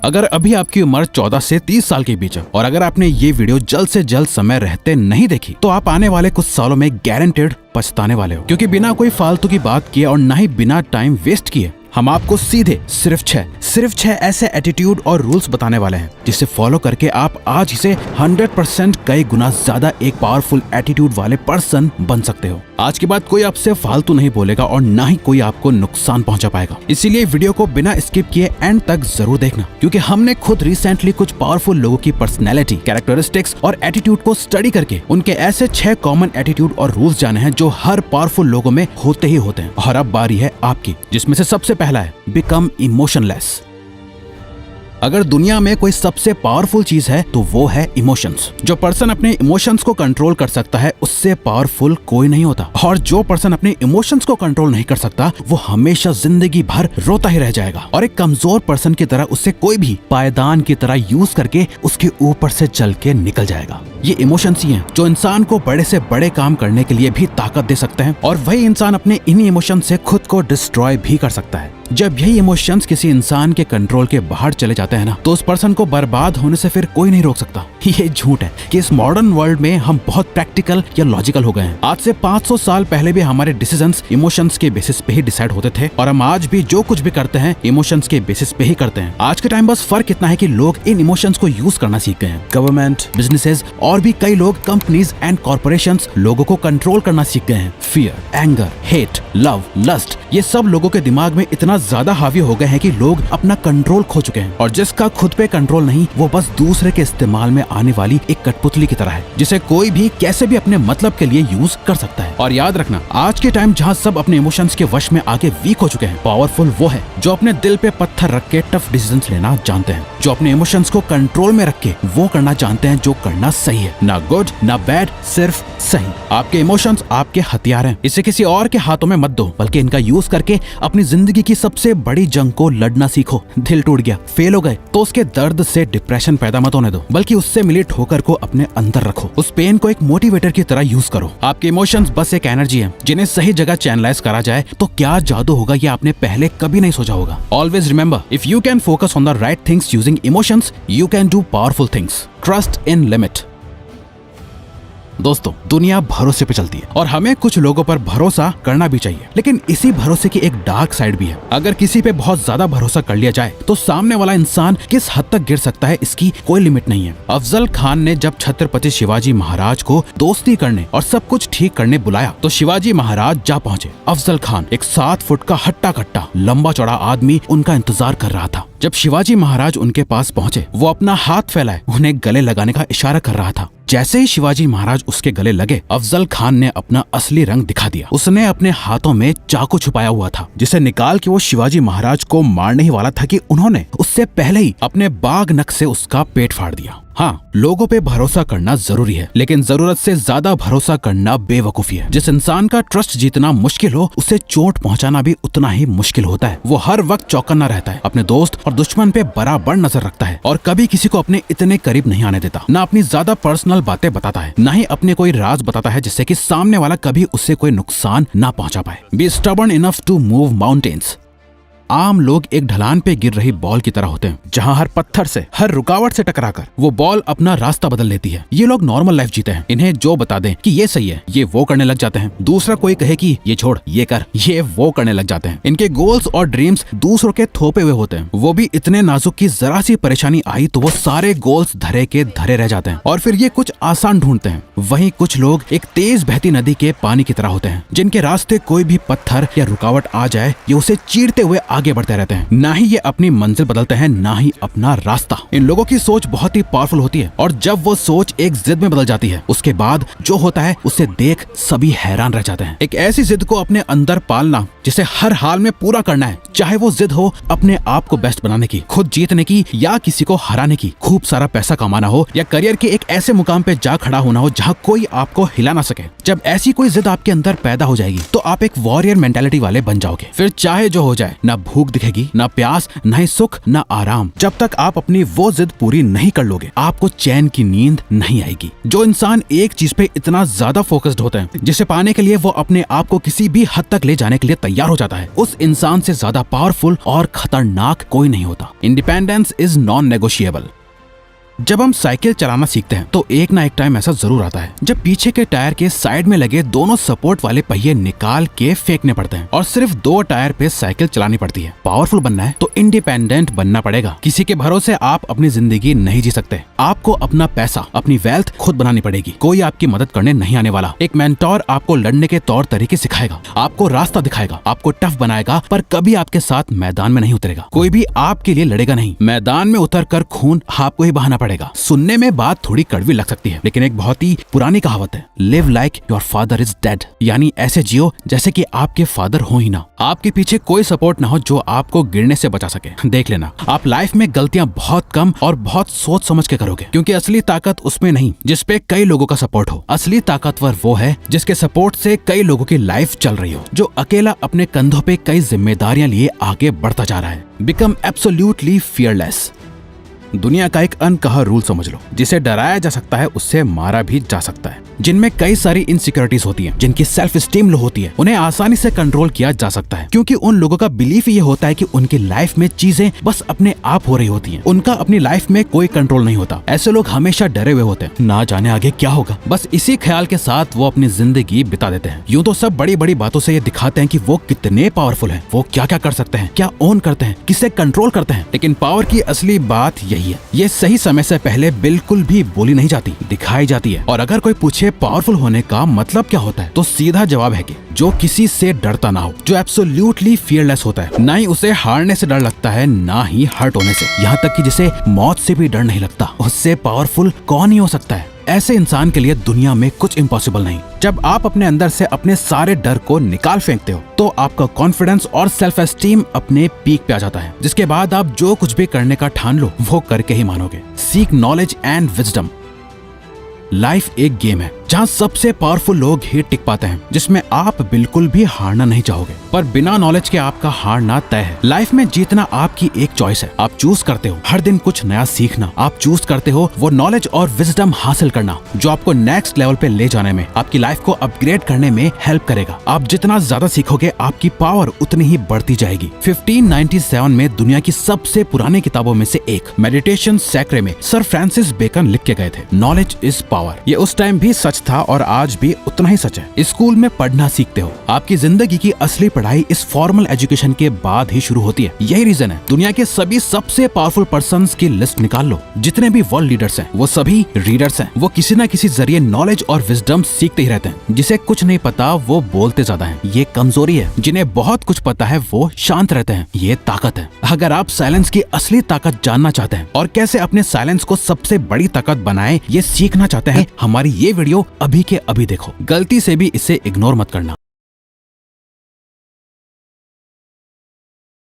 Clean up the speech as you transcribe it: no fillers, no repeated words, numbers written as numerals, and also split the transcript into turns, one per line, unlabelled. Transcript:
अगर अभी आपकी उम्र 14 से 30 साल के बीच है और अगर आपने ये वीडियो जल्द से जल्द समय रहते नहीं देखी तो आप आने वाले कुछ सालों में गारंटेड पछताने वाले हो, क्योंकि बिना कोई फालतू की बात किए और ना ही बिना टाइम वेस्ट किए हम आपको सीधे सिर्फ छह ऐसे एटीट्यूड और रूल्स बताने वाले हैं जिसे फॉलो करके आप आज से 100% कई गुना ज्यादा एक पावरफुल एटीट्यूड वाले पर्सन बन सकते हो। आज के बाद कोई आपसे फालतू नहीं बोलेगा और ना ही कोई आपको नुकसान पहुंचा पाएगा। इसीलिए वीडियो को बिना स्किप किए एंड तक जरूर देखना, क्योंकि हमने खुद रिसेंटली कुछ पावरफुल लोगों की पर्सनैलिटी, कैरेक्टरिस्टिक्स और एटीट्यूड को स्टडी करके उनके ऐसे 6 कॉमन एटीट्यूड और रूल्स जाने हैं जो हर पावरफुल लोगों में होते ही होते हैं। और अब बारी है आपकी, जिसमें से सबसे पहला है बिकम इमोशनलेस। अगर दुनिया में कोई सबसे पावरफुल चीज है तो वो है इमोशंस। जो पर्सन अपने इमोशंस को कंट्रोल कर सकता है उससे पावरफुल कोई नहीं होता, और जो पर्सन अपने इमोशंस को कंट्रोल नहीं कर सकता वो हमेशा जिंदगी भर रोता ही रह जाएगा, और एक कमजोर पर्सन की तरह उससे कोई भी पायदान की तरह यूज करके उसके ऊपर से चल के निकल जाएगा। ये इमोशंस ही हैं जो इंसान को बड़े से बड़े काम करने के लिए भी ताकत दे सकते हैं, और वही इंसान अपने इन्हीं इमोशंस से खुद को डिस्ट्रॉय भी कर सकता है। जब यही इमोशंस किसी इंसान के कंट्रोल के बाहर चले जाते हैं ना, तो उस पर्सन को बर्बाद होने से फिर कोई नहीं रोक सकता। ये झूठ है कि इस मॉडर्न वर्ल्ड में हम बहुत प्रैक्टिकल या लॉजिकल हो गए हैं। आज से 500 साल पहले भी हमारे डिसीजंस इमोशंस के बेसिस पे ही डिसाइड होते थे, और हम आज भी जो कुछ भी करते हैं इमोशंस के बेसिस पे ही करते हैं। आज के टाइम बस फर्क इतना है कि लोग इन इमोशंस को यूज करना सीख गए हैं। गवर्नमेंट, बिजनेसेस और भी कई लोग, कंपनीज एंड कॉर्पोरेशंस लोगों को कंट्रोल करना सीख गए हैं। Fear, anger, hate, love, lust, ये सब लोगों के दिमाग में इतना ज्यादा हावी हो गए हैं कि लोग अपना कंट्रोल खो चुके हैं, और जिसका खुद पे कंट्रोल नहीं वो बस दूसरे के इस्तेमाल में आने वाली एक कठपुतली की तरह है, जिसे कोई भी कैसे भी अपने मतलब के लिए यूज कर सकता है। और याद रखना, आज के टाइम जहाँ सब अपने इमोशंस के वश में आके वीक हो चुके हैं, पावरफुल वो है जो अपने दिल पे पत्थर रख के टफ डिसीजंस लेना जानते हैं, जो अपने इमोशंस को कंट्रोल में रख के वो करना जानते हैं जो करना सही है, ना गुड ना बैड, सिर्फ सही। आपके इमोशंस आपके हथियार हैं, इसे किसी और के हाथों में मत दो, बल्कि इनका यूज करके अपनी जिंदगी की सबसे बड़ी जंग को लड़ना सीखो। दिल टूट गया, फेल हो गए तो उसके दर्द से डिप्रेशन पैदा मत होने दो, बल्कि उससे मिली ठोकर को अपने अंदर रखो। उस पेन को एक मोटिवेटर की तरह यूज करो। आपके इमोशंस बस एक एनर्जी है, जिन्हें सही जगह चैनलाइज करा जाए तो क्या जादू होगा ये आपने पहले कभी नहीं सोचा होगा। Always remember, if you can focus on the right things using emotions, you can do powerful things. Trust in limit. दोस्तों, दुनिया भरोसे पे चलती है और हमें कुछ लोगों पर भरोसा करना भी चाहिए, लेकिन इसी भरोसे की एक डार्क साइड भी है। अगर किसी पे बहुत ज्यादा भरोसा कर लिया जाए तो सामने वाला इंसान किस हद तक गिर सकता है इसकी कोई लिमिट नहीं है। अफजल खान ने जब छत्रपति शिवाजी महाराज को दोस्ती करने और सब कुछ ठीक करने बुलाया तो शिवाजी महाराज जा पहुंचे। अफजल खान, एक 7 फुट का हट्टा कट्टा लंबा चौड़ा आदमी, उनका इंतजार कर रहा था। जब शिवाजी महाराज उनके पास पहुंचे, वो अपना हाथ फैलाए उन्हें गले लगाने का इशारा कर रहा था। जैसे ही शिवाजी महाराज उसके गले लगे, अफजल खान ने अपना असली रंग दिखा दिया। उसने अपने हाथों में चाकू छुपाया हुआ था, जिसे निकाल के वो शिवाजी महाराज को मारने ही वाला था कि उन्होंने उससे पहले ही अपने बाघ नख से उसका पेट फाड़ दिया। हाँ, लोगों पे भरोसा करना जरूरी है, लेकिन जरूरत से ज्यादा भरोसा करना बेवकूफी है। जिस इंसान का ट्रस्ट जीतना मुश्किल हो, उसे चोट पहुंचाना भी उतना ही मुश्किल होता है। वो हर वक्त चौकन्ना रहता है, अपने दोस्त और दुश्मन पे बराबर नजर रखता है, और कभी किसी को अपने इतने करीब नहीं आने देता। ना अपनी ज्यादा पर्सनल बातें बताता है, ना ही अपने कोई राज बताता है जिससे कि सामने वाला कभी उससे कोई नुकसान ना पहुंचा पाए। Be stubborn enough to move mountains. आम लोग एक ढलान पे गिर रही बॉल की तरह होते हैं, जहां हर पत्थर से, हर रुकावट से टकराकर वो बॉल अपना रास्ता बदल लेती है। ये लोग नॉर्मल लाइफ जीते हैं। इन्हें जो बता दें कि ये सही है, ये वो करने लग जाते हैं। दूसरा कोई कहे कि ये छोड़, ये कर, ये वो करने लग जाते हैं। इनके गोल्स और ड्रीम्स दूसरों के थोपे हुए होते हैं। वो भी इतने नाजुक कि जरा सी परेशानी आई तो वो सारे गोल्स धरे के धरे रह जाते हैं, और फिर ये कुछ आसान ढूंढते हैं। वहीं कुछ लोग एक तेज बहती नदी के पानी की तरह होते हैं, जिनके रास्ते कोई भी पत्थर या रुकावट आ जाए, ये उसे चीरते हुए आगे बढ़ते रहते हैं। ना ही ये अपनी मंजिल बदलते हैं, ना ही अपना रास्ता। इन लोगों की सोच बहुत ही पावरफुल होती है, और जब वो सोच एक जिद में बदल जाती है, उसके बाद जो होता है उसे देख सभी हैरान रह जाते हैं। एक ऐसी जिद को अपने अंदर पालना जिसे हर हाल में पूरा करना है, चाहे वो जिद हो अपने आप को बेस्ट बनाने की, खुद जीतने की, या किसी को हराने की, खूब सारा पैसा कमाना हो, या करियर के एक ऐसे मुकाम पे जा खड़ा होना हो जहाँ कोई आपको हिला ना सके। जब ऐसी कोई जिद आपके अंदर पैदा हो जाएगी तो आप एक वॉरियर मेंटालिटी वाले बन जाओगे। फिर चाहे जो हो जाए, ना भूख दिखेगी, ना प्यास, ना ही सुख, ना आराम। जब तक आप अपनी वो जिद पूरी नहीं कर लोगे, आपको चैन की नींद नहीं आएगी। जो इंसान एक चीज पे इतना ज्यादा फोकस्ड होता है, जिसे पाने के लिए वो अपने आप को किसी भी हद तक ले जाने के लिए तैयार हो जाता है, उस इंसान से ज्यादा पावरफुल और खतरनाक कोई नहीं होता। Independence is non negotiable. जब हम साइकिल चलाना सीखते हैं तो एक ना एक टाइम ऐसा जरूर आता है जब पीछे के टायर के साइड में लगे दोनों सपोर्ट वाले पहिए निकाल के फेंकने पड़ते हैं और सिर्फ 2 टायर पे साइकिल चलानी पड़ती है। पावरफुल बनना है तो इंडिपेंडेंट बनना पड़ेगा। किसी के भरोसे आप अपनी जिंदगी नहीं जी सकते। आपको अपना पैसा, अपनी वेल्थ खुद बनानी पड़ेगी। कोई आपकी मदद करने नहीं आने वाला। एक मेंटोर आपको लड़ने के तौर तरीके सिखाएगा, आपको रास्ता दिखाएगा, आपको टफ बनाएगा, पर कभी आपके साथ मैदान में नहीं उतरेगा। कोई भी आपके लिए लड़ेगा नहीं। मैदान में उतर कर खून आपको ही बहाना पड़ेगा। सुनने में बात थोड़ी कड़वी लग सकती है, लेकिन एक बहुत ही पुरानी कहावत है, live like your father is dead, यानी ऐसे जियो जैसे कि आपके फादर हो ही ना। आपके पीछे कोई सपोर्ट ना हो जो आपको गिरने से बचा सके। देख लेना, आप लाइफ में गलतियां बहुत कम और बहुत सोच समझ के करोगे, क्योंकि असली ताकत उसमें नहीं जिसपे कई लोगों का सपोर्ट हो। असली ताकतवर वो है जिसके सपोर्ट से कई लोगों की लाइफ चल रही हो, जो अकेला अपने कंधों पे कई जिम्मेदारियां लिए आगे बढ़ता जा रहा है। Become absolutely fearless. दुनिया का एक अनकहा रूल समझ लो, जिसे डराया जा सकता है उससे मारा भी जा सकता है। जिनमें कई सारी इनसिक्योरिटीज होती हैं, जिनकी सेल्फ स्टीम लो होती है, उन्हें आसानी से कंट्रोल किया जा सकता है, क्योंकि उन लोगों का बिलीफ ये होता है कि उनकी लाइफ में चीजें बस अपने आप हो रही होती हैं। उनका अपनी लाइफ में कोई कंट्रोल नहीं होता। ऐसे लोग हमेशा डरे हुए होते हैं, ना जाने आगे क्या होगा। बस इसी ख्याल के साथ वो अपनी जिंदगी बिता देते हैं। यूं तो सब बड़ी बड़ी बातों से ये दिखाते हैं कि वो कितने पावरफुल हैं, वो क्या क्या कर सकते हैं, क्या ओन करते हैं, किसे कंट्रोल करते हैं। लेकिन पावर की असली बात यही है, ये सही समय से पहले बिल्कुल भी बोली नहीं जाती, दिखाई जाती है। और अगर कोई पूछे पावरफुल होने का मतलब क्या होता है, तो सीधा जवाब है कि जो किसी से डरता ना हो, जो एब्सोल्युटली फियरलेस होता है। ना ही उसे हारने से डर लगता है, ना ही हर्ट होने से, यहाँ तक कि जिसे मौत से भी डर नहीं लगता, उससे पावरफुल कौन ही हो सकता है। ऐसे इंसान के लिए दुनिया में कुछ इम्पॉसिबल नहीं। जब आप अपने अंदर से अपने सारे डर को निकाल फेंकते हो, तो आपका कॉन्फिडेंस और सेल्फ एस्टीम अपने पीक पे आ जाता है, जिसके बाद आप जो कुछ भी करने का ठान लो वो करके ही मानोगे। Seek knowledge and wisdom. Life एक गेम है जहाँ सबसे पावरफुल लोग ही टिक पाते हैं, जिसमें आप बिल्कुल भी हारना नहीं चाहोगे, पर बिना नॉलेज के आपका हारना तय है। लाइफ में जीतना आपकी एक चॉइस है। आप चूज करते हो हर दिन कुछ नया सीखना, आप चूज करते हो वो नॉलेज और विजडम हासिल करना जो आपको नेक्स्ट लेवल पे ले जाने में, आपकी लाइफ को अपग्रेड करने में हेल्प करेगा। आप जितना ज्यादा सीखोगे, आपकी पावर उतनी ही बढ़ती जाएगी। 1597 में दुनिया की सबसे पुरानी किताबों में से एक मेडिटेशन सैक्रे में सर फ्रांसिस बेकन लिख के गए थे, नॉलेज इज पावर। ये उस टाइम भी सच था और आज भी उतना ही सच है। स्कूल में पढ़ना सीखते हो, आपकी जिंदगी की असली पढ़ाई इस फॉर्मल एजुकेशन के बाद ही शुरू होती है। यही रीजन है दुनिया के सभी सबसे पावरफुल पर्संस की लिस्ट निकाल लो, जितने भी वर्ल्ड लीडर्स हैं वो सभी रीडर्स हैं। वो किसी न किसी जरिए नॉलेज और विजडम सीखते ही रहते हैं। जिसे कुछ नहीं पता वो बोलते ज्यादा है, ये कमजोरी है। जिन्हें बहुत कुछ पता है वो शांत रहते हैं, ये ताकत है। अगर आप साइलेंस की असली ताकत जानना चाहते हैं और कैसे अपने साइलेंस को सबसे बड़ी ताकत बनाए, ये सीखना चाहते हैं, हमारी ये वीडियो अभी के अभी देखो। गलती से भी इसे इग्नोर मत करना।